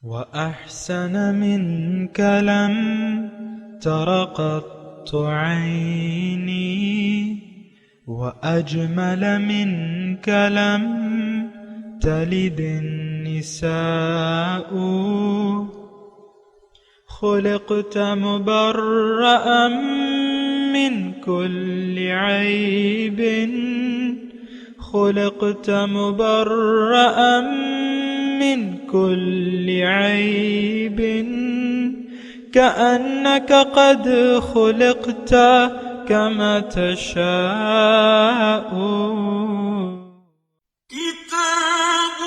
وأحسن منك لم تر قط عيني، وأجمل منك لم تلد النساء. خلقت مبرأ من كل عيب، خلقت مبرأ من كل عيب، كأنك قد خلقت كما تشاء. كتاب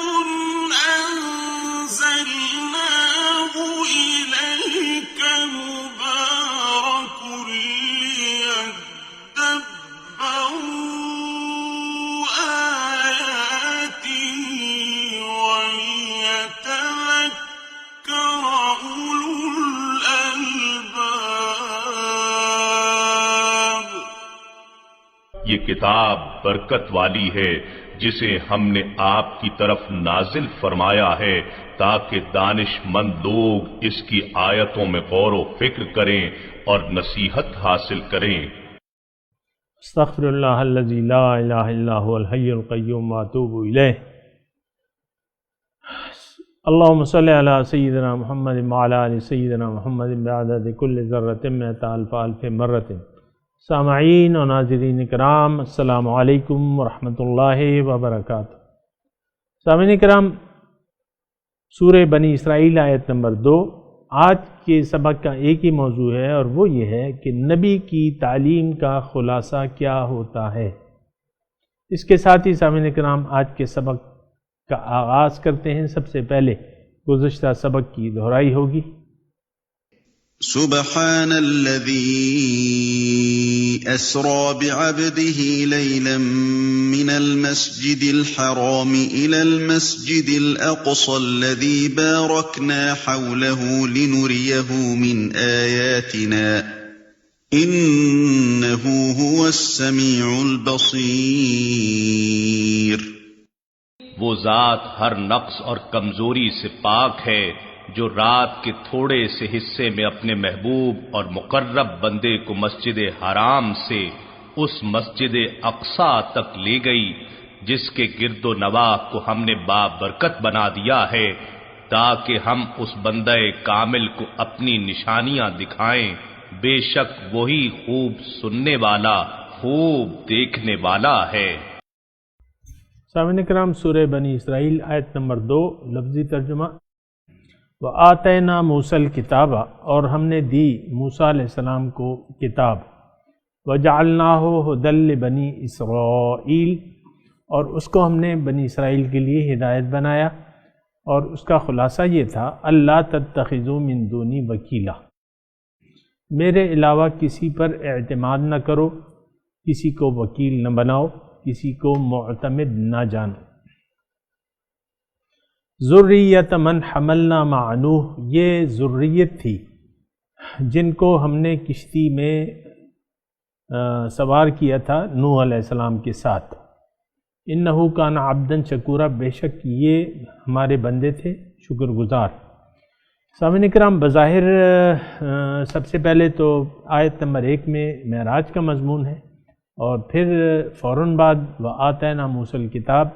أنزلناه إليك مبارك ليدبروا آياته وليتذكر أولو الألباب. یہ کتاب برکت والی ہے جسے ہم نے آپ کی طرف نازل فرمایا ہے تاکہ دانش مند لوگ اس کی آیتوں میں غور و فکر کریں اور نصیحت حاصل کریں۔ استغفر اللہ الذی لا الہ الا هو الحی القیوم واتوب الیہ۔ اللہم صلی علی سیدنا محمد وعلی آل سیدنا محمد بعدد کل ذرۃ مئۃ الف الف مرۃ۔ سامعین و ناظرین کرام، السلام علیکم ورحمۃ اللہ وبرکاتہ۔ سامعین کرام، سورہ بنی اسرائیل آیت نمبر 2 آج کے سبق کا ایک ہی موضوع ہے، اور وہ یہ ہے کہ نبی کی تعلیم کا خلاصہ کیا ہوتا ہے۔ اس کے ساتھ ہی سامعین کرام آج کے سبق کا آغاز کرتے ہیں۔ سب سے پہلے گزشتہ سبق کی دہرائی ہوگی۔ سبحان الذي أسرى بعبده ليلا من المسجد الحرام إلى المسجد الأقصى الذي باركنا حوله لنريه من آياتنا إنه هو السميع البصير۔ وہ ذات ہر نقص اور کمزوری سے پاک ہے جو رات کے تھوڑے سے حصے میں اپنے محبوب اور مقرب بندے کو مسجد حرام سے اس مسجد اقصی تک لے گئی جس کے گرد و نواح کو ہم نے بابرکت بنا دیا ہے تاکہ ہم اس بندے کامل کو اپنی نشانیاں دکھائیں۔ بے شک وہی خوب سننے والا، خوب دیکھنے والا ہے۔ سامعین کرام، سورہ بنی اسرائیل آیت نمبر 2 لفظی ترجمہ۔ وَآتَيْنَا مُوسَى الْكِتَابَ، اور ہم نے دی موسیٰ علیہ السلام کو کتاب۔ وَجَعَلْنَاهُ هُدًى لِبَنِي إِسْرَائِيل، اور اس کو ہم نے بنی اسرائیل کے لیے ہدایت بنایا، اور اس کا خلاصہ یہ تھا اللہ تتخذوا من دونی وکیلا، میرے علاوہ کسی پر اعتماد نہ کرو، کسی کو وکیل نہ بناؤ، کسی کو معتمد نہ جانو۔ ذریت من حملنا مع نوح، یہ ذریت تھی جن کو ہم نے کشتی میں سوار کیا تھا نوح علیہ السلام کے ساتھ۔ انہ کان عبدا شکورا، بے شک یہ ہمارے بندے تھے شکر گزار۔ سامعین کرام، بظاہر سب سے پہلے تو آیت نمبر 1 میں معراج کا مضمون ہے، اور پھر فوراً بعد وآتینا موسیٰ الکتاب،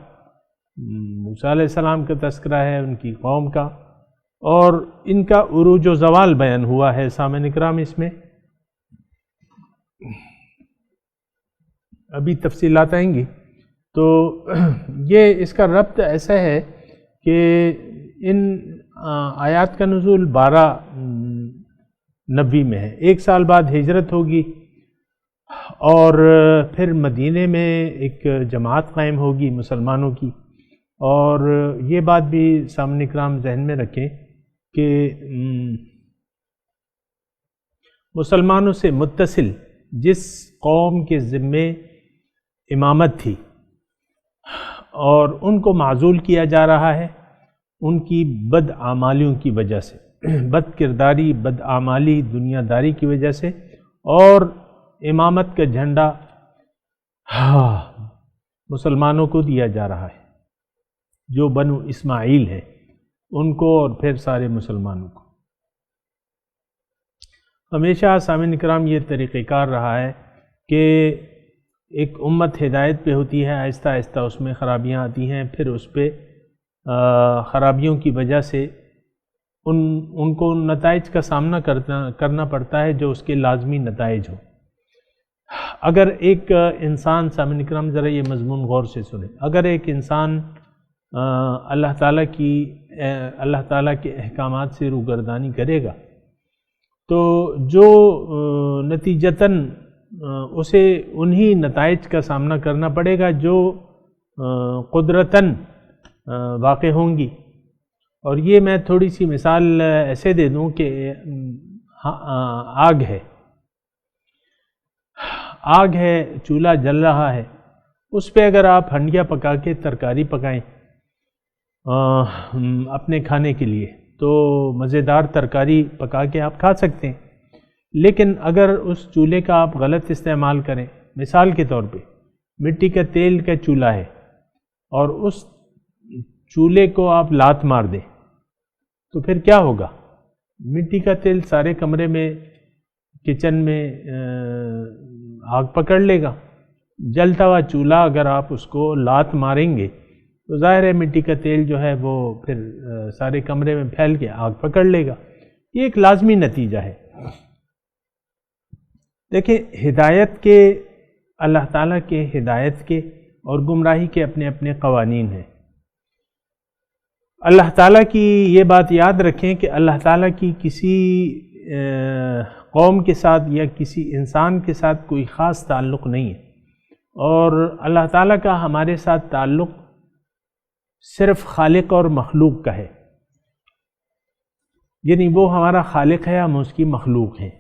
موسیٰ علیہ السلام کا تذکرہ ہے، ان کی قوم کا، اور ان کا عروج و زوال بیان ہوا ہے۔ سامعین کرام، اس میں ابھی تفصیلات آئیں گی۔ تو یہ اس کا ربط ایسا ہے کہ ان آیات کا نزول 1290 میں ہے، 1 سال بعد ہجرت ہوگی، اور پھر مدینے میں ایک جماعت قائم ہوگی مسلمانوں کی۔ اور یہ بات بھی سامنے کرام ذہن میں رکھیں کہ مسلمانوں سے متصل جس قوم کے ذمے امامت تھی اور ان کو معزول کیا جا رہا ہے ان کی بد اعمالیوں کی وجہ سے، بد کرداری، بد اعمالی، دنیا داری کی وجہ سے، اور امامت کا جھنڈا مسلمانوں کو دیا جا رہا ہے جو بنو اسماعیل ہے، ان کو اور پھر سارے مسلمانوں کو۔ ہمیشہ سامعین کرام یہ طریقہ کار رہا ہے کہ ایک امت ہدایت پہ ہوتی ہے، آہستہ آہستہ اس میں خرابیاں آتی ہیں، پھر اس پہ خرابیوں کی وجہ سے ان کو نتائج کا سامنا کرنا پڑتا ہے جو اس کے لازمی نتائج ہوں۔ اگر ایک انسان، سامعین کرام ذرا یہ مضمون غور سے سنیں، اگر ایک انسان اللہ تعالیٰ کے احکامات سے روگردانی کرے گا تو جو نتیجتاً اسے انہی نتائج کا سامنا کرنا پڑے گا جو قدرتاً واقع ہوں گی۔ اور یہ میں تھوڑی سی مثال ایسے دے دوں کہ آگ ہے، چولہا جل رہا ہے، اس پہ اگر آپ ہنڈیا پکا کے ترکاری پکائیں اپنے کھانے کے لیے تو مزیدار ترکاری پکا کے آپ کھا سکتے ہیں، لیکن اگر اس چولہے کا آپ غلط استعمال کریں، مثال کے طور پہ مٹی کا تیل کا چولہا ہے اور اس چولہے کو آپ لات مار دیں تو پھر کیا ہوگا؟ مٹی کا تیل سارے کمرے میں، کچن میں آگ پکڑ لے گا۔ جلتا ہوا چولہا اگر آپ اس کو لات ماریں گے تو ظاہر ہے مٹی کا تیل جو ہے وہ پھر سارے کمرے میں پھیل کے آگ پکڑ لے گا۔ یہ ایک لازمی نتیجہ ہے۔ دیکھیں، ہدایت کے، اللہ تعالیٰ کے ہدایت کے اور گمراہی کے اپنے اپنے قوانین ہیں۔ اللہ تعالیٰ کی یہ بات یاد رکھیں کہ اللہ تعالیٰ کی کسی قوم کے ساتھ یا کسی انسان کے ساتھ کوئی خاص تعلق نہیں ہے، اور اللہ تعالیٰ کا ہمارے ساتھ تعلق صرف خالق اور مخلوق کا ہے، یعنی وہ ہمارا خالق ہے، ہم اس کی مخلوق ہیں۔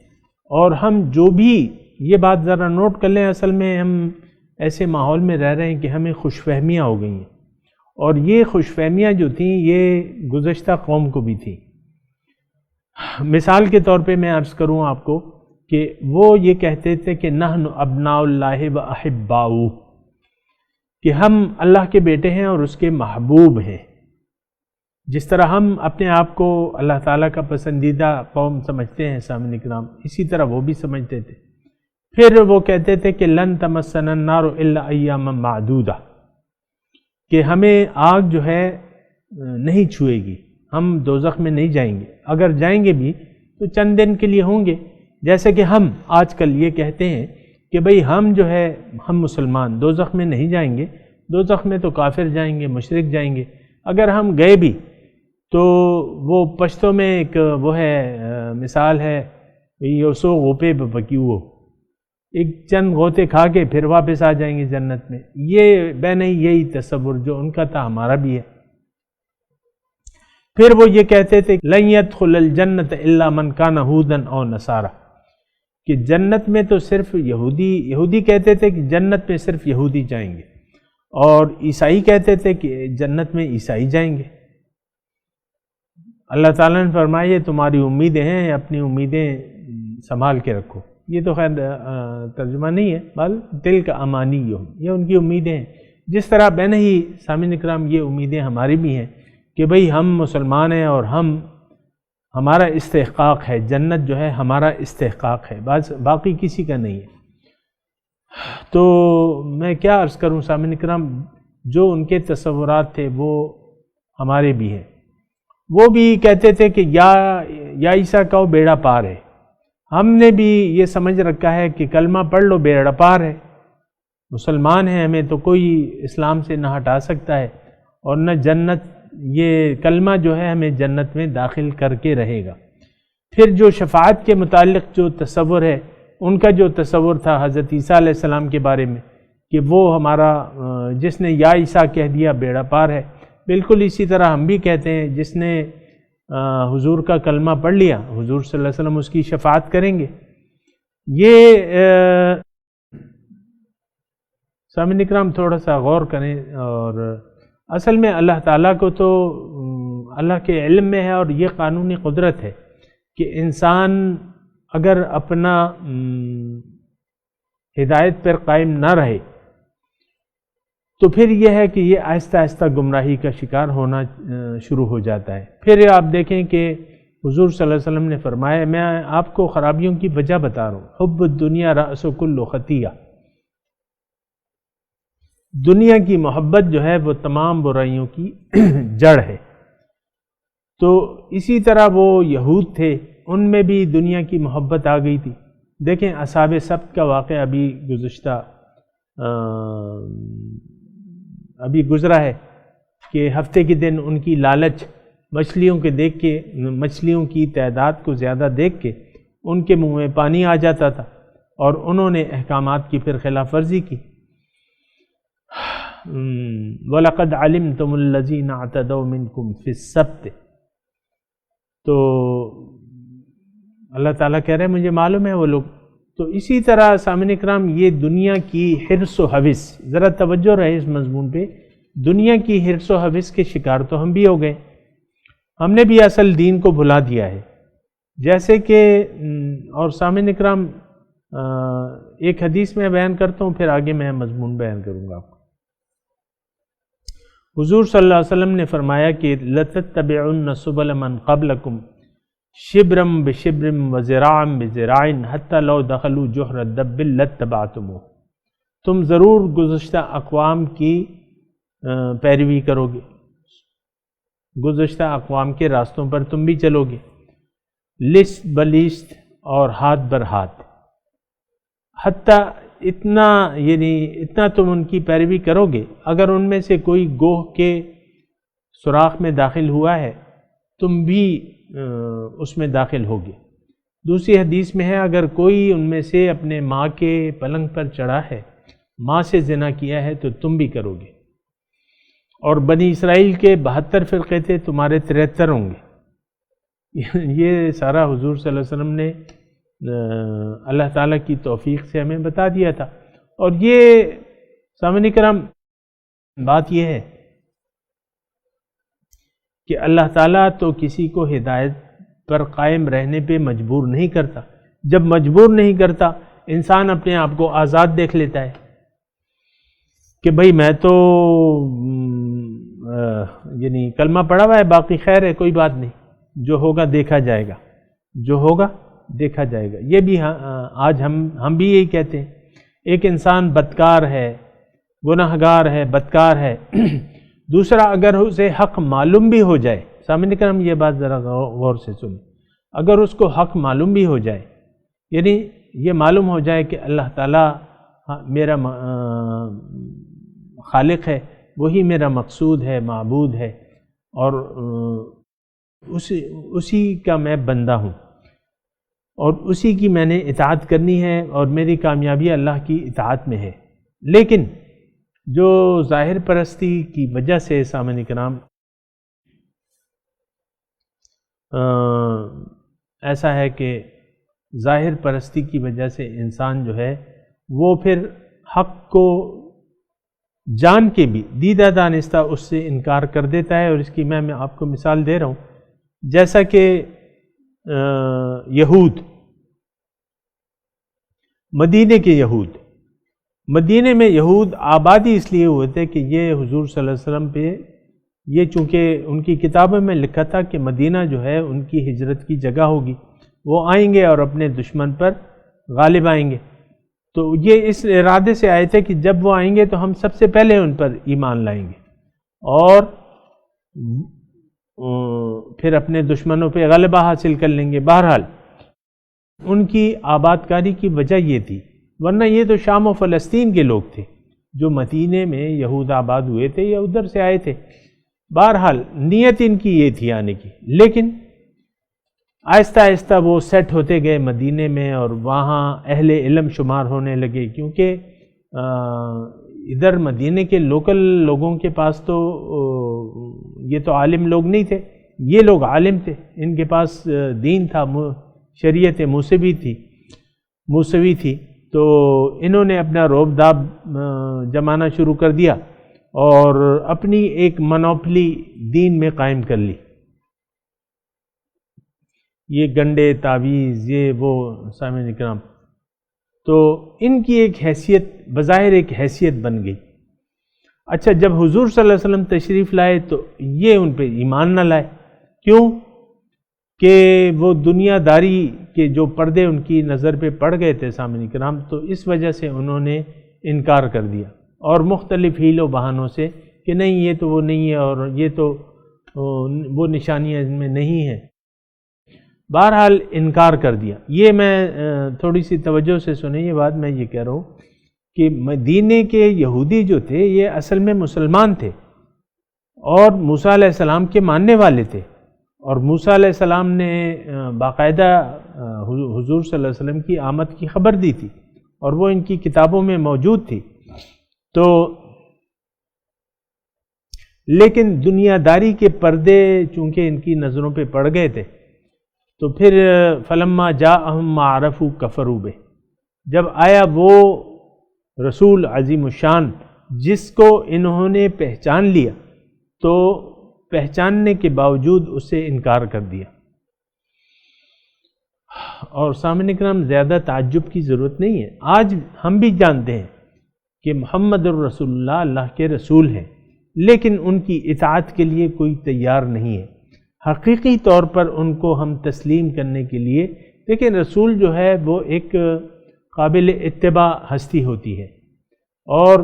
اور ہم جو بھی، یہ بات ذرا نوٹ کر لیں، اصل میں ہم ایسے ماحول میں رہ رہے ہیں کہ ہمیں خوش فہمیاں ہو گئی ہیں، اور یہ خوش فہمیاں جو تھیں یہ گزشتہ قوم کو بھی تھیں۔ مثال کے طور پہ میں عرض کروں آپ کو کہ وہ یہ کہتے تھے کہ نحن ابناء اللہ و احباؤہ، کہ ہم اللہ کے بیٹے ہیں اور اس کے محبوب ہیں۔ جس طرح ہم اپنے آپ کو اللہ تعالیٰ کا پسندیدہ قوم سمجھتے ہیں سامعین کرام، اسی طرح وہ بھی سمجھتے تھے۔ پھر وہ کہتے تھے کہ لن تمسنا النار الا ایاما معدودہ، کہ ہمیں آگ جو ہے نہیں چھوئے گی، ہم دوزخ میں نہیں جائیں گے، اگر جائیں گے بھی تو چند دن کے لیے ہوں گے۔ جیسے کہ ہم آج کل یہ کہتے ہیں کہ بھئی ہم جو ہے، ہم مسلمان دوزخ میں نہیں جائیں گے، دوزخ میں تو کافر جائیں گے، مشرک جائیں گے۔ اگر ہم گئے بھی تو وہ پشتوں میں ایک وہ ہے مثال ہے، یہ سو غوپے بکیو، ایک چند غوطے کھا کے پھر واپس آ جائیں گے جنت میں۔ یہ بے نہیں، یہی تصور جو ان کا تھا ہمارا بھی ہے۔ پھر وہ یہ کہتے تھے لن يدخل الجنت الا من كان هودا او نصارى، کہ جنت میں تو صرف یہودی کہتے تھے کہ جنت میں صرف یہودی جائیں گے، اور عیسائی کہتے تھے کہ جنت میں عیسائی جائیں گے۔ اللہ تعالیٰ نے فرمایا یہ تمہاری امیدیں ہیں، اپنی امیدیں سنبھال کے رکھو۔ یہ تو خیر ترجمہ نہیں ہے، بل تلک امانیہم، یہ ان کی امیدیں ہیں۔ جس طرح بے نہیں سامعین اکرام یہ امیدیں ہماری بھی ہیں کہ بھئی ہم مسلمان ہیں اور ہمارا استحقاق ہے، جنت جو ہے ہمارا استحقاق ہے، باقی کسی کا نہیں ہے۔ تو میں کیا عرض کروں سامعین اکرام، جو ان کے تصورات تھے وہ ہمارے بھی ہیں۔ وہ بھی کہتے تھے کہ یا عیسیٰ کہو بیڑا پار ہے۔ ہم نے بھی یہ سمجھ رکھا ہے کہ کلمہ پڑھ لو بیڑا پار ہے، مسلمان ہیں، ہمیں تو کوئی اسلام سے نہ ہٹا سکتا ہے، اور نہ جنت، یہ کلمہ جو ہے ہمیں جنت میں داخل کر کے رہے گا۔ پھر جو شفاعت کے متعلق جو تصور ہے، ان کا جو تصور تھا حضرت عیسیٰ علیہ السلام کے بارے میں کہ وہ ہمارا، جس نے یا عیسیٰ کہہ دیا بیڑا پار ہے، بالکل اسی طرح ہم بھی کہتے ہیں جس نے حضور کا کلمہ پڑھ لیا، حضور صلی اللہ علیہ وسلم اس کی شفاعت کریں گے۔ یہ سامعین اکرام تھوڑا سا غور کریں، اور اصل میں اللہ تعالیٰ کو تو اللہ کے علم میں ہے، اور یہ قانونی قدرت ہے کہ انسان اگر اپنا ہدایت پر قائم نہ رہے تو پھر یہ ہے کہ یہ آہستہ آہستہ گمراہی کا شکار ہونا شروع ہو جاتا ہے۔ پھر آپ دیکھیں کہ حضور صلی اللہ علیہ وسلم نے فرمایا، میں آپ کو خرابیوں کی وجہ بتا رہا ہوں، حب الدنیا رأس کل خطیہ، دنیا کی محبت جو ہے وہ تمام برائیوں کی جڑ ہے۔ تو اسی طرح وہ یہود تھے، ان میں بھی دنیا کی محبت آ گئی تھی۔ دیکھیں اصحاب سبت کا واقعہ ابھی گزرا ہے کہ ہفتے کے دن ان کی لالچ مچھلیوں کی تعداد کو زیادہ دیکھ کے ان کے منہ میں پانی آ جاتا تھا اور انہوں نے احکامات کی پھر خلاف ورزی کی۔ وَلَقَدْ عَلِمْتُمُ الَّذِينَ اعْتَدَوْا مِنْكُمْ فِي السَّبْتِ، تو اللہ تعالیٰ کہہ رہے ہیں مجھے معلوم ہے وہ لوگ۔ تو اسی طرح سامعین اکرام یہ دنیا کی حرص و حوث، ذرا توجہ رہے اس مضمون پہ، دنیا کی حرص و حوث کے شکار تو ہم بھی ہو گئے، ہم نے بھی اصل دین کو بھلا دیا ہے۔ جیسے کہ اور سامعین اکرام ایک حدیث میں بیان کرتا ہوں، پھر آگے میں مضمون بیان کروں گا آپ کو۔ حضور صلی اللہ علیہ وسلم نے فرمایا کہ لَتَتَّبِعُنَّ سُبُلَ مَنْ قَبْلَكُمْ شِبْرًا بِشِبْرٍ وَذِرَاعًا بِذِرَاعٍ حَتَّى لَوْ دَخَلُوا جُحْرَ دَبٍّ لَاتَّبَعْتُمُوهُ، تم ضرور گزشتہ اقوام کی پیروی کرو گے، گزشتہ اقوام کے راستوں پر تم بھی چلو گے، لست بلیست اور ہاتھ بر ہاتھ، حتیٰ اتنا تم ان کی پیروی کرو گے، اگر ان میں سے کوئی گوہ کے سوراخ میں داخل ہوا ہے تم بھی اس میں داخل ہوگے۔ دوسری حدیث میں ہے اگر کوئی ان میں سے اپنے ماں کے پلنگ پر چڑھا ہے، ماں سے زنا کیا ہے تو تم بھی کرو گے، اور بنی اسرائیل کے 72 فرقے تھے، تمہارے 73 ہوں گے۔ یہ سارا حضور صلی اللہ علیہ وسلم نے اللہ تعالیٰ کی توفیق سے ہمیں بتا دیا تھا۔ اور یہ سامعین کرام بات یہ ہے کہ اللہ تعالیٰ تو کسی کو ہدایت پر قائم رہنے پہ مجبور نہیں کرتا، جب مجبور نہیں کرتا انسان اپنے آپ کو آزاد دیکھ لیتا ہے کہ بھئی میں تو کلمہ پڑھا ہوا ہے، باقی خیر ہے، کوئی بات نہیں، جو ہوگا دیکھا جائے گا، جو ہوگا دیکھا جائے گا۔ یہ بھی آج ہم بھی یہی کہتے ہیں۔ ایک انسان بدکار ہے، گناہگار ہے، بدکار ہے، دوسرا اگر اسے حق معلوم بھی ہو جائے، سامعین کرام یہ بات ذرا غور سے سنیں، اگر اس کو حق معلوم بھی ہو جائے، یعنی یہ معلوم ہو جائے کہ اللہ تعالیٰ میرا خالق ہے، وہی میرا مقصود ہے، معبود ہے، اور اسی کا میں بندہ ہوں اور اسی کی میں نے اطاعت کرنی ہے اور میری کامیابی اللہ کی اطاعت میں ہے، لیکن جو ظاہر پرستی کی وجہ سے سامعین کرام ایسا ہے کہ ظاہر پرستی کی وجہ سے انسان جو ہے وہ پھر حق کو جان کے بھی دیدہ دانستہ اس سے انکار کر دیتا ہے، اور اس کی میں آپ کو مثال دے رہا ہوں۔ جیسا کہ یہود، مدینے کے یہود، مدینے میں یہود آبادی اس لیے ہوئے تھے کہ یہ حضور صلی اللہ علیہ وسلم پہ یہ چونکہ ان کی کتابوں میں لکھا تھا کہ مدینہ جو ہے ان کی ہجرت کی جگہ ہوگی، وہ آئیں گے اور اپنے دشمن پر غالب آئیں گے، تو یہ اس ارادے سے آئے تھے کہ جب وہ آئیں گے تو ہم سب سے پہلے ان پر ایمان لائیں گے اور پھر اپنے دشمنوں پہ غلبہ حاصل کر لیں گے۔ بہرحال ان کی آباد کاری کی وجہ یہ تھی، ورنہ یہ تو شام و فلسطین کے لوگ تھے جو مدینے میں یہود آباد ہوئے تھے یا ادھر سے آئے تھے۔ بہرحال نیت ان کی یہ تھی آنے کی، لیکن آہستہ آہستہ وہ سیٹ ہوتے گئے مدینے میں اور وہاں اہل علم شمار ہونے لگے، کیونکہ ادھر مدینے کے لوکل لوگوں کے پاس تو یہ تو عالم لوگ نہیں تھے، یہ لوگ عالم تھے، ان کے پاس دین تھا، شریعت موسوی تھی، تو انہوں نے اپنا روب داب جمانا شروع کر دیا اور اپنی ایک منوپلی دین میں قائم کر لی۔ یہ گنڈے، تعویذ، یہ وہ سامعین اکرام، تو ان کی ایک حیثیت، بظاہر ایک حیثیت بن گئی۔ اچھا جب حضور صلی اللہ علیہ وسلم تشریف لائے تو یہ ان پہ ایمان نہ لائے، کیوں کہ وہ دنیا داری کے جو پردے ان کی نظر پہ پڑ گئے تھے سامعین کرام، تو اس وجہ سے انہوں نے انکار کر دیا اور مختلف حیل و بہانوں سے کہ نہیں یہ تو وہ نہیں ہے اور یہ تو وہ نشانیاں ان میں نہیں ہیں، بہرحال انکار کر دیا۔ یہ میں تھوڑی سی توجہ سے سنیں یہ بات، میں یہ کہہ رہا ہوں کہ مدینے کے یہودی جو تھے یہ اصل میں مسلمان تھے اور موسیٰ علیہ السلام کے ماننے والے تھے، اور موسیٰ علیہ السلام نے باقاعدہ حضور صلی اللہ علیہ وسلم کی آمد کی خبر دی تھی اور وہ ان کی کتابوں میں موجود تھی، تو لیکن دنیا داری کے پردے چونکہ ان کی نظروں پہ پڑ گئے تھے، تو پھر فلما جاءہم ما عرفوا کفروا بہ، جب آیا وہ رسول عظیم الشان جس کو انہوں نے پہچان لیا تو پہچاننے کے باوجود اس سے انکار کر دیا۔ اور سامعین اکرام زیادہ تعجب کی ضرورت نہیں ہے، آج ہم بھی جانتے ہیں کہ محمد الرسول اللہ اللہ کے رسول ہیں، لیکن ان کی اطاعت کے لیے کوئی تیار نہیں ہے۔ حقیقی طور پر ان کو ہم تسلیم کرنے کے لیے، لیکن رسول جو ہے وہ ایک قابل اتباع ہستی ہوتی ہے، اور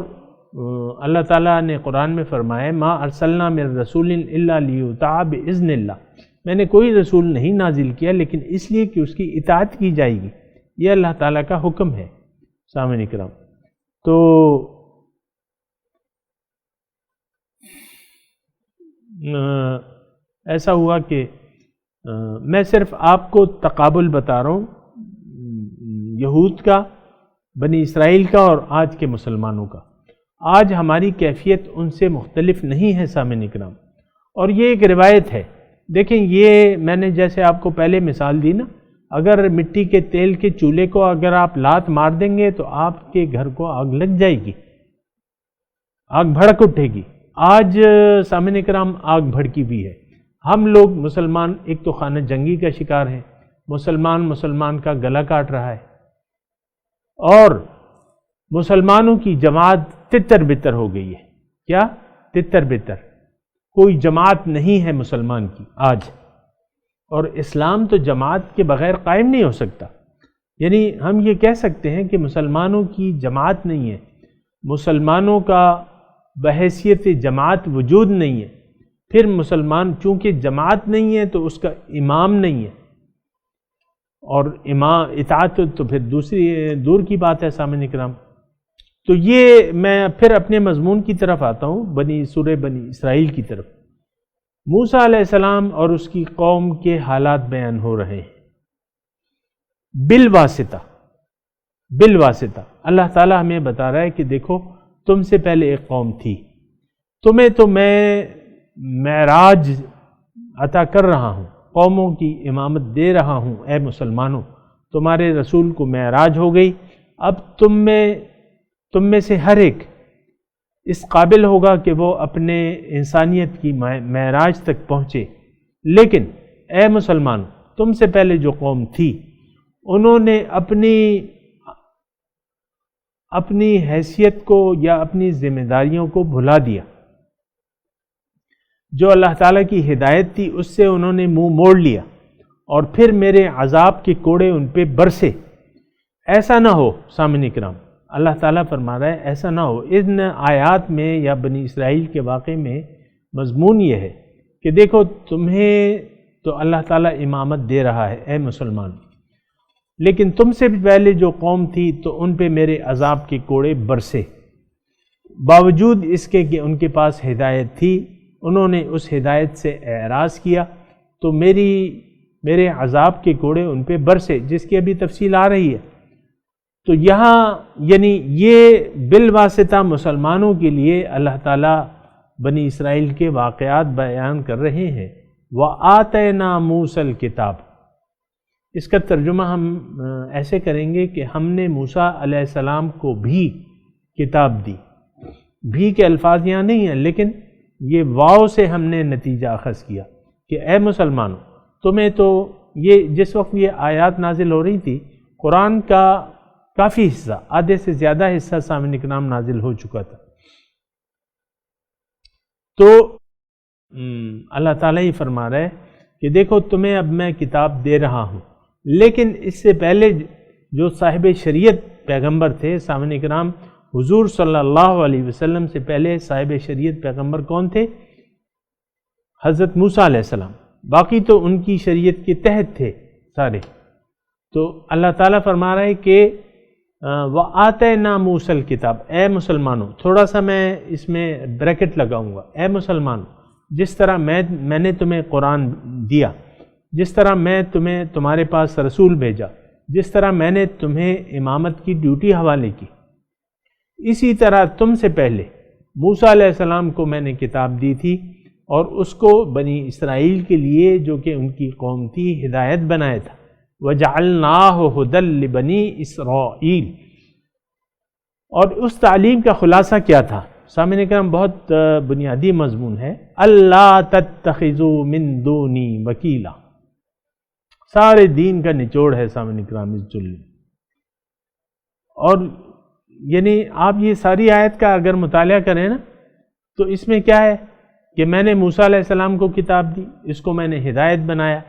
اللہ تعالیٰ نے قرآن میں فرمایا ما ارسلنا من رسول الا لیطاع باذن اللہ، میں نے کوئی رسول نہیں نازل کیا لیکن اس لیے کہ اس کی اطاعت کی جائے گی، یہ اللہ تعالیٰ کا حکم ہے۔ سامعین کرام، تو ایسا ہوا کہ میں صرف آپ کو تقابل بتا رہا ہوں یہود کا، بنی اسرائیل کا اور آج کے مسلمانوں کا۔ آج ہماری کیفیت ان سے مختلف نہیں ہے سامعین اکرام، اور یہ ایک روایت ہے۔ دیکھیں یہ میں نے جیسے آپ کو پہلے مثال دی نا، اگر مٹی کے تیل کے چولہے کو اگر آپ لات مار دیں گے تو آپ کے گھر کو آگ لگ جائے گی، آگ بھڑک اٹھے گی۔ آج سامعین اکرام آگ بھڑکی بھی ہے، ہم لوگ مسلمان ایک تو خانہ جنگی کا شکار ہیں، مسلمان کا گلا کاٹ رہا ہے، اور مسلمانوں کی جماعت تتر بتر ہو گئی ہے۔ کیا تتر بتر؟ کوئی جماعت نہیں ہے مسلمان کی آج، اور اسلام تو جماعت کے بغیر قائم نہیں ہو سکتا۔ یعنی ہم یہ کہہ سکتے ہیں کہ مسلمانوں کی جماعت نہیں ہے، مسلمانوں کا بحیثیت جماعت وجود نہیں ہے، پھر مسلمان چونکہ جماعت نہیں ہے تو اس کا امام نہیں ہے، اور امام اطاعت تو پھر دوسری دور کی بات ہے سامعین اکرام۔ تو یہ میں پھر اپنے مضمون کی طرف آتا ہوں، سورہ بنی اسرائیل کی طرف۔ موسیٰ علیہ السلام اور اس کی قوم کے حالات بیان ہو رہے ہیں بالواسطہ اللہ تعالیٰ ہمیں بتا رہا ہے کہ دیکھو تم سے پہلے ایک قوم تھی، تمہیں تو میں معراج عطا کر رہا ہوں، قوموں کی امامت دے رہا ہوں، اے مسلمانوں تمہارے رسول کو معراج ہو گئی، اب تم میں سے ہر ایک اس قابل ہوگا کہ وہ اپنے انسانیت کی معراج تک پہنچے۔ لیکن اے مسلمان، تم سے پہلے جو قوم تھی انہوں نے اپنی حیثیت کو یا اپنی ذمہ داریوں کو بھلا دیا، جو اللہ تعالیٰ کی ہدایت تھی اس سے انہوں نے منہ موڑ لیا، اور پھر میرے عذاب کے کوڑے ان پہ برسے۔ ایسا نہ ہو سامعین اکرام، اللہ تعالیٰ فرما رہا ہے ایسا نہ ہو۔ ان آیات میں یا بنی اسرائیل کے واقعے میں مضمون یہ ہے کہ دیکھو تمہیں تو اللہ تعالیٰ امامت دے رہا ہے اے مسلمان، لیکن تم سے بھی پہلے جو قوم تھی تو ان پہ میرے عذاب کے کوڑے برسے، باوجود اس کے کہ ان کے پاس ہدایت تھی انہوں نے اس ہدایت سے اعراض کیا، تو میرے عذاب کے کوڑے ان پہ برسے، جس کی ابھی تفصیل آ رہی ہے۔ تو یہاں یعنی یہ بالواسطہ مسلمانوں کے لیے اللہ تعالیٰ بنی اسرائیل کے واقعات بیان کر رہے ہیں۔ وَآتَيْنَا مُوسَى الْكِتَابَ، اس کا ترجمہ ہم ایسے کریں گے کہ ہم نے موسیٰ علیہ السلام کو بھی کتاب دی۔ بھی کے الفاظ یہاں نہیں ہیں، لیکن یہ واو سے ہم نے نتیجہ اخذ کیا کہ اے مسلمانوں تمہیں تو یہ جس وقت یہ آیات نازل ہو رہی تھی قرآن کا کافی حصہ، آدھے سے زیادہ حصہ سامعین اکرام نازل ہو چکا تھا، تو اللہ تعالیٰ ہی فرما رہا ہے کہ دیکھو تمہیں اب میں کتاب دے رہا ہوں، لیکن اس سے پہلے جو صاحب شریعت پیغمبر تھے، سامعین کرام، حضور صلی اللہ علیہ وسلم سے پہلے صاحب شریعت پیغمبر کون تھے؟ حضرت موسیٰ علیہ السلام، باقی تو ان کی شریعت کے تحت تھے سارے۔ تو اللہ تعالیٰ فرما رہا ہے کہ وَآتَيْنَا مُوسَى الْكِتَابَ، اے مسلمانوں، تھوڑا سا میں اس میں بریکٹ لگاؤں گا، اے مسلمانوں، جس طرح میں نے تمہیں قرآن دیا، جس طرح میں تمہیں تمہارے پاس رسول بھیجا، جس طرح میں نے تمہیں امامت کی ڈیوٹی حوالے کی، اسی طرح تم سے پہلے موسیٰ علیہ السلام کو میں نے کتاب دی تھی، اور اس کو بنی اسرائیل کے لیے جو کہ ان کی قوم تھی ہدایت بنایا تھا۔ وَجَعَلْنَاهُ هُدًى لِبَنِي إِسْرَائِيل، اور اس تعلیم کا خلاصہ کیا تھا؟ سامعین کرام بہت بنیادی مضمون ہے، اللہ تتخذوا من دونی وکیلا، سارے دین کا نچوڑ ہے سامعین کرام اس جملے۔ اور یعنی آپ یہ ساری آیت کا اگر مطالعہ کریں نا تو اس میں کیا ہے کہ میں نے موسیٰ علیہ السلام کو کتاب دی، اس کو میں نے ہدایت بنایا۔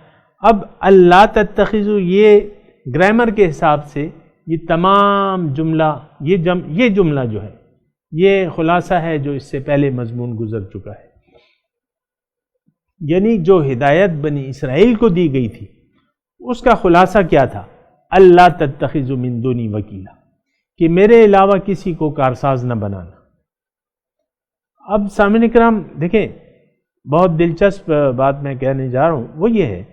اب اللہ تتخذوا، یہ گرامر کے حساب سے یہ تمام جملہ، یہ جملہ جو ہے یہ خلاصہ ہے جو اس سے پہلے مضمون گزر چکا ہے۔ یعنی جو ہدایت بنی اسرائیل کو دی گئی تھی اس کا خلاصہ کیا تھا؟ اللہ تتخذوا من دونی وکیلا، کہ میرے علاوہ کسی کو کارساز نہ بنانا۔ اب سامعین کرام دیکھیں، بہت دلچسپ بات میں کہنے جا رہا ہوں، وہ یہ ہے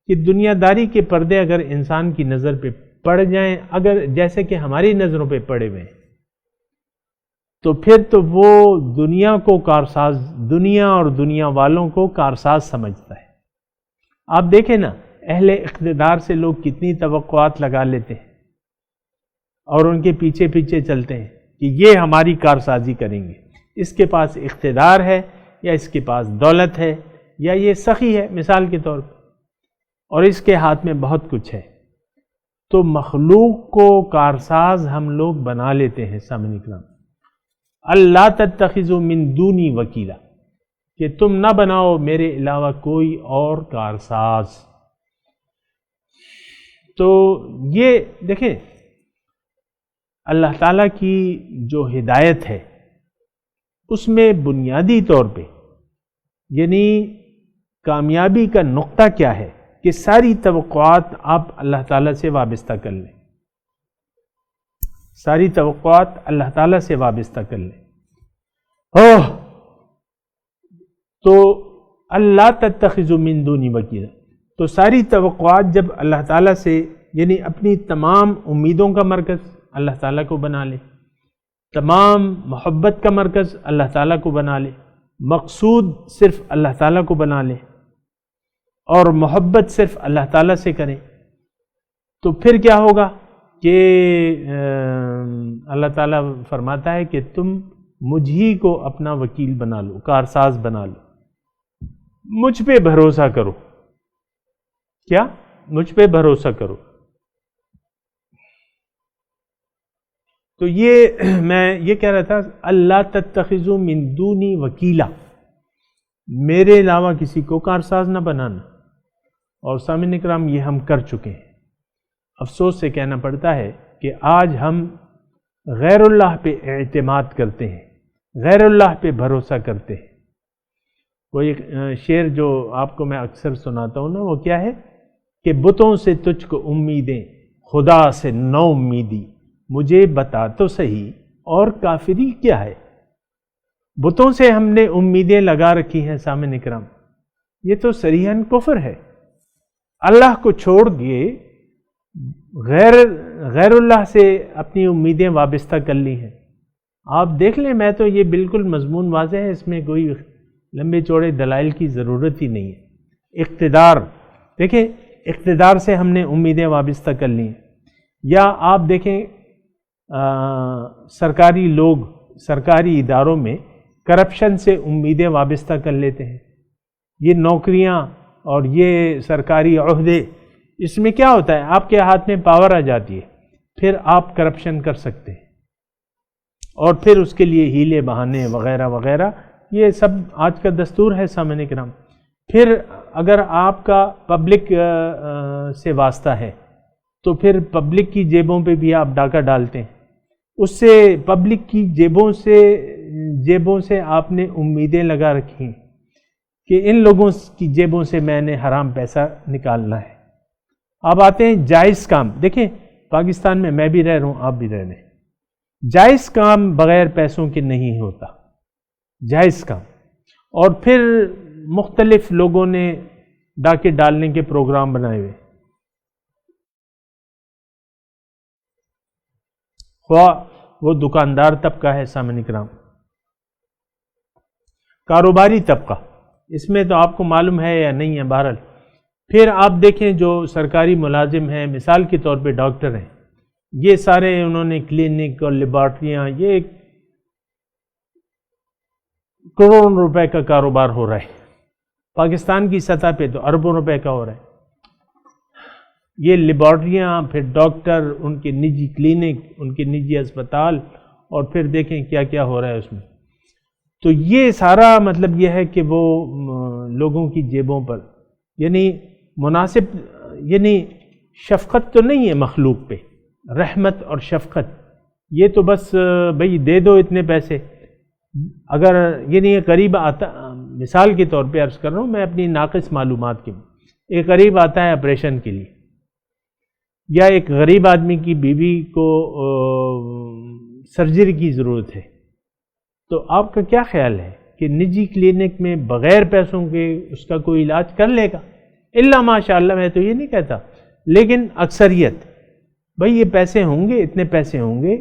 کہ دنیا داری کے پردے اگر انسان کی نظر پہ پڑ جائیں، اگر جیسے کہ ہماری نظروں پہ پڑے ہوئے ہیں، تو پھر تو وہ دنیا کو کارساز، دنیا اور دنیا والوں کو کارساز سمجھتا ہے۔ آپ دیکھیں نا، اہل اقتدار سے لوگ کتنی توقعات لگا لیتے ہیں اور ان کے پیچھے پیچھے چلتے ہیں کہ یہ ہماری کارسازی کریں گے، اس کے پاس اقتدار ہے یا اس کے پاس دولت ہے یا یہ سخی ہے مثال کے طور پر، اور اس کے ہاتھ میں بہت کچھ ہے۔ تو مخلوق کو کارساز ہم لوگ بنا لیتے ہیں سامعین کرام۔ اللہ تتخذوا من دونی وکیلا، کہ تم نہ بناؤ میرے علاوہ کوئی اور کارساز۔ تو یہ دیکھیں اللہ تعالیٰ کی جو ہدایت ہے اس میں بنیادی طور پہ یعنی کامیابی کا نقطہ کیا ہے کہ ساری توقعات آپ اللہ تعالیٰ سے وابستہ کر لیں، ساری توقعات اللہ تعالیٰ سے وابستہ کر لیں۔ تو اللہ تتخذوا من دونی وکیلا، تو ساری توقعات جب اللہ تعالیٰ سے، یعنی اپنی تمام امیدوں کا مرکز اللہ تعالیٰ کو بنا لے، تمام محبت کا مرکز اللہ تعالیٰ کو بنا لے، مقصود صرف اللہ تعالیٰ کو بنا لے اور محبت صرف اللہ تعالیٰ سے کریں، تو پھر کیا ہوگا کہ اللہ تعالیٰ فرماتا ہے کہ تم مجھ ہی کو اپنا وکیل بنا لو، کارساز بنا لو، مجھ پہ بھروسہ کرو۔ کیا؟ مجھ پہ بھروسہ کرو۔ تو یہ میں یہ کہہ رہا تھا، اللہ تتخذوا من دونی وکیلا، میرے علاوہ کسی کو کارساز نہ بنانا۔ اور سامعین کرام یہ ہم کر چکے ہیں، افسوس سے کہنا پڑتا ہے کہ آج ہم غیر اللہ پہ اعتماد کرتے ہیں، غیر اللہ پہ بھروسہ کرتے ہیں۔ کوئی شعر جو آپ کو میں اکثر سناتا ہوں نا، وہ کیا ہے کہ بتوں سے تجھ کو امیدیں، خدا سے نو امیدی، مجھے بتا تو صحیح اور کافری کیا ہے۔ بتوں سے ہم نے امیدیں لگا رکھی ہیں سامعین کرام، یہ تو صریحاً کفر ہے۔ اللہ کو چھوڑ کے غیر اللہ سے اپنی امیدیں وابستہ کر لی ہیں۔ آپ دیکھ لیں، میں تو یہ بالکل مضمون واضح ہے، اس میں کوئی لمبے چوڑے دلائل کی ضرورت ہی نہیں ہے۔ اقتدار، دیکھیں اقتدار سے ہم نے امیدیں وابستہ کر لی ہیں، یا آپ دیکھیں سرکاری لوگ سرکاری اداروں میں کرپشن سے امیدیں وابستہ کر لیتے ہیں۔ یہ نوکریاں اور یہ سرکاری عہدے، اس میں کیا ہوتا ہے، آپ کے ہاتھ میں پاور آ جاتی ہے، پھر آپ کرپشن کر سکتے ہیں اور پھر اس کے لیے ہیلے بہانے وغیرہ وغیرہ یہ سب آج کا دستور ہے سامعین کرام۔ پھر اگر آپ کا پبلک سے واسطہ ہے تو پھر پبلک کی جیبوں پہ بھی آپ ڈاکہ ڈالتے ہیں، اس سے پبلک کی جیبوں سے آپ نے امیدیں لگا رکھی ہیں کہ ان لوگوں کی جیبوں سے میں نے حرام پیسہ نکالنا ہے۔ اب آتے ہیں جائز کام۔ دیکھیں پاکستان میں بھی رہ رہا ہوں، آپ بھی رہ رہے ہیں، جائز کام بغیر پیسوں کے نہیں ہوتا، جائز کام۔ اور پھر مختلف لوگوں نے ڈاکے ڈالنے کے پروگرام بنائے ہوئے، خواہ وہ دکاندار طبقہ ہے سامعین کرام، کاروباری طبقہ، اس میں تو آپ کو معلوم ہے یا نہیں ہے بہرحال۔ پھر آپ دیکھیں جو سرکاری ملازم ہیں، مثال کے طور پہ ڈاکٹر ہیں، یہ سارے انہوں نے کلینک اور لیبارٹریاں، یہ کروڑوں روپے کا کاروبار ہو رہا ہے، پاکستان کی سطح پہ تو اربوں روپے کا ہو رہا ہے۔ یہ لیبارٹریاں، پھر ڈاکٹر، ان کے نجی کلینک، ان کے نجی اسپتال، اور پھر دیکھیں کیا کیا ہو رہا ہے اس میں۔ تو یہ سارا مطلب یہ ہے کہ وہ لوگوں کی جیبوں پر یعنی مناسب، یعنی شفقت تو نہیں ہے مخلوق پہ، رحمت اور شفقت، یہ تو بس بھئی دے دو اتنے پیسے۔ اگر یعنی قریب آتا، مثال کے طور پہ عرض کر رہا ہوں میں اپنی ناقص معلومات کے، ایک غریب آتا ہے آپریشن کے لیے، یا ایک غریب آدمی کی بیوی کو سرجری کی ضرورت ہے، تو آپ کا کیا خیال ہے کہ نجی کلینک میں بغیر پیسوں کے اس کا کوئی علاج کر لے گا؟ الا ماشاء اللہ، میں تو یہ نہیں کہتا، لیکن اکثریت بھئی یہ پیسے ہوں گے، اتنے پیسے ہوں گے،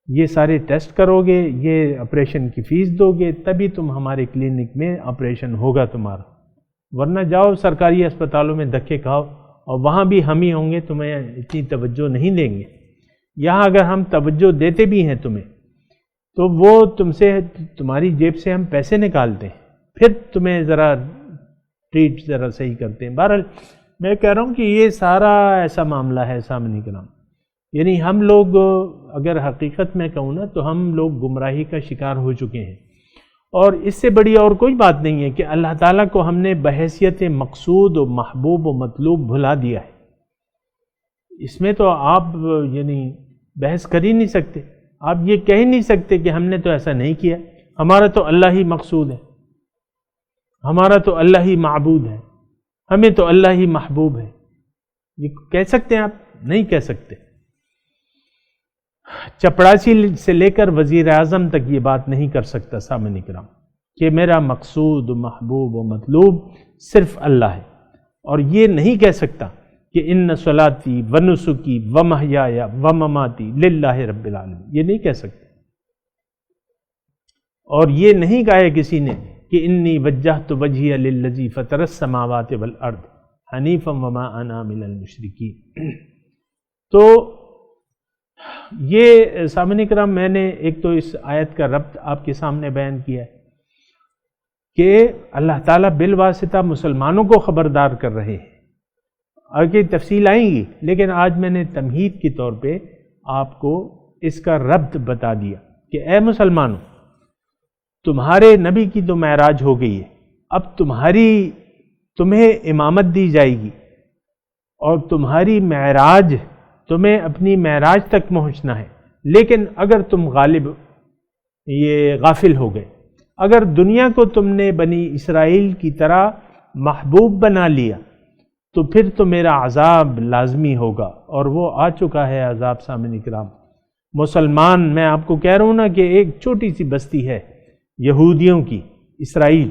یہ سارے ٹیسٹ کرو گے، یہ آپریشن کی فیس دو گے، تبھی تم ہمارے کلینک میں آپریشن ہوگا تمہارا، ورنہ جاؤ سرکاری اسپتالوں میں دھکے کھاؤ، اور وہاں بھی ہم ہی ہوں گے، تمہیں اتنی توجہ نہیں دیں گے۔ یہاں اگر ہم توجہ دیتے بھی ہیں تمہیں، تو وہ تم سے، تمہاری جیب سے ہم پیسے نکالتے ہیں، پھر تمہیں ذرا ٹریٹ ذرا صحیح کرتے ہیں۔ بہرحال میں کہہ رہا ہوں کہ یہ سارا ایسا معاملہ ہے سامعین کرام، یعنی ہم لوگ اگر حقیقت میں کہوں نا تو ہم لوگ گمراہی کا شکار ہو چکے ہیں، اور اس سے بڑی اور کوئی بات نہیں ہے کہ اللہ تعالیٰ کو ہم نے بحیثیت مقصود و محبوب و مطلوب بھلا دیا ہے۔ اس میں تو آپ یعنی بحث کر ہی نہیں سکتے، آپ یہ کہہ ہی نہیں سکتے کہ ہم نے تو ایسا نہیں کیا، ہمارا تو اللہ ہی مقصود ہے، ہمارا تو اللہ ہی معبود ہے، ہمیں تو اللہ ہی محبوب ہے، یہ کہہ سکتے ہیں آپ؟ نہیں کہہ سکتے۔ چپڑاسی سے لے کر وزیر اعظم تک یہ بات نہیں کر سکتا سامعین کرام کہ میرا مقصود و محبوب و مطلوب صرف اللہ ہے، اور یہ نہیں کہہ سکتا کہ ان صلاتی و نسکی و محیای و مماتی للہ رب العالمین، یہ نہیں کہہ سکتے۔ اور یہ نہیں کہا ہے کسی نے کہ انی وجہت وجہی للذی فطر السماوات والارض حنیفا وما انا من المشرکین۔ تو یہ سامعین کرام میں نے ایک تو اس آیت کا ربط آپ کے سامنے بیان کیا ہے کہ اللہ تعالیٰ بالواسطہ مسلمانوں کو خبردار کر رہے ہیں، آگے تفصیل آئیں گی، لیکن آج میں نے تمہید کے طور پہ آپ کو اس کا ربط بتا دیا کہ اے مسلمانوں، تمہارے نبی کی تو معراج ہو گئی ہے، اب تمہیں امامت دی جائے گی، اور تمہاری معراج، تمہیں اپنی معراج تک پہنچنا ہے، لیکن اگر تم غافل ہو گئے، اگر دنیا کو تم نے بنی اسرائیل کی طرح محبوب بنا لیا، تو پھر تو میرا عذاب لازمی ہوگا، اور وہ آ چکا ہے عذاب سامعین کرام۔ مسلمان، میں آپ کو کہہ رہا ہوں نا کہ ایک چھوٹی سی بستی ہے یہودیوں کی، اسرائیل،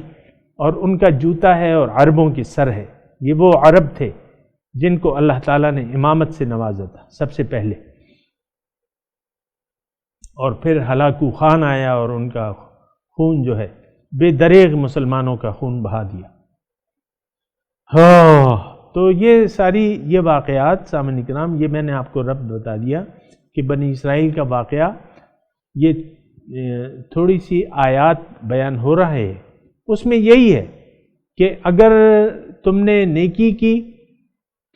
اور ان کا جوتا ہے اور عربوں کی سر ہے۔ یہ وہ عرب تھے جن کو اللہ تعالیٰ نے امامت سے نوازا تھا سب سے پہلے، اور پھر ہلاکو خان آیا اور ان کا خون جو ہے بے دریغ مسلمانوں کا خون بہا دیا۔ تو یہ ساری یہ واقعات سامعین کرام، یہ میں نے آپ کو ربط بتا دیا کہ بنی اسرائیل کا واقعہ، یہ تھوڑی سی آیات بیان ہو رہا ہے، اس میں یہی ہے کہ اگر تم نے نیکی کی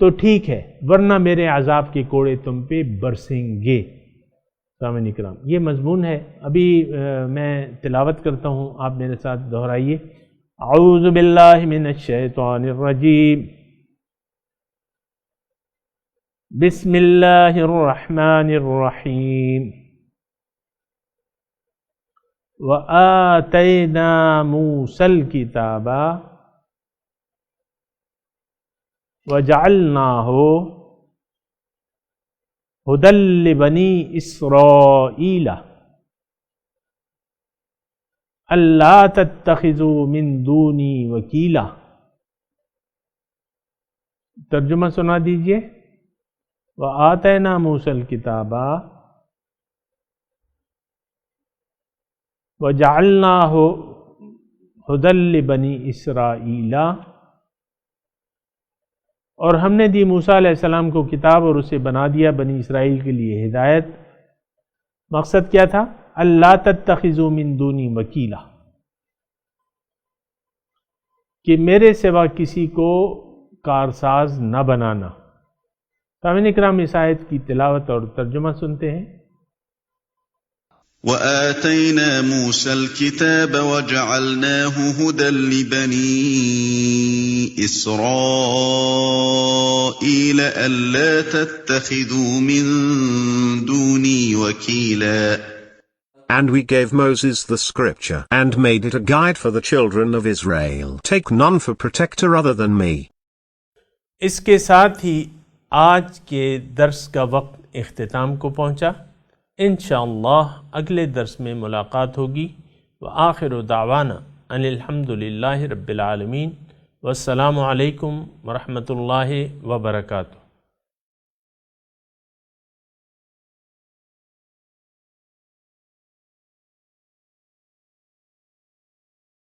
تو ٹھیک ہے، ورنہ میرے عذاب کے کوڑے تم پہ برسیں گے۔ سامعین اکرام، یہ مضمون ہے، ابھی میں تلاوت کرتا ہوں، آپ میرے ساتھ دہرائیے۔ اعوذ باللہ من الشیطان الرجیم، بسم اللہ الرحمن الرحیم، وآتینا موسیٰ الکتاب وجعلناہ ہدی لبنی اسرائیل اللہ تتخذوا من دونی وکیلا۔ ترجمہ سنا دیجئے۔ وآتینا موسیٰ الکتاب وجعلناہ ہدی لبنی اسرائیل، اور ہم نے دی موسیٰ علیہ السلام کو کتاب اور اسے بنا دیا بنی اسرائیل کے لیے ہدایت۔ مقصد کیا تھا؟ اللہ تتخذوا من دونی وکیلا، کہ میرے سوا کسی کو کارساز نہ بنانا۔ سامعین اکرام، اس آیت کی تلاوت اور ترجمہ سنتے ہیں۔ وآتينا موسى الكتاب وجعلناه هدى لبني إسرائيل ألا تتخذوا من دوني وكيلا. And we gave Moses the scripture and made it a guide for the children of Israel. Take none for protector other than me. اس کے ساتھ ہی آج کے درس کا وقت اختتام کو پہنچا۔ انشاءاللہ اگلے درس میں ملاقات ہوگی۔ وآخر دعوانا ان الحمدللہ رب العالمین، والسلام علیکم ورحمۃ اللہ وبرکاتہ۔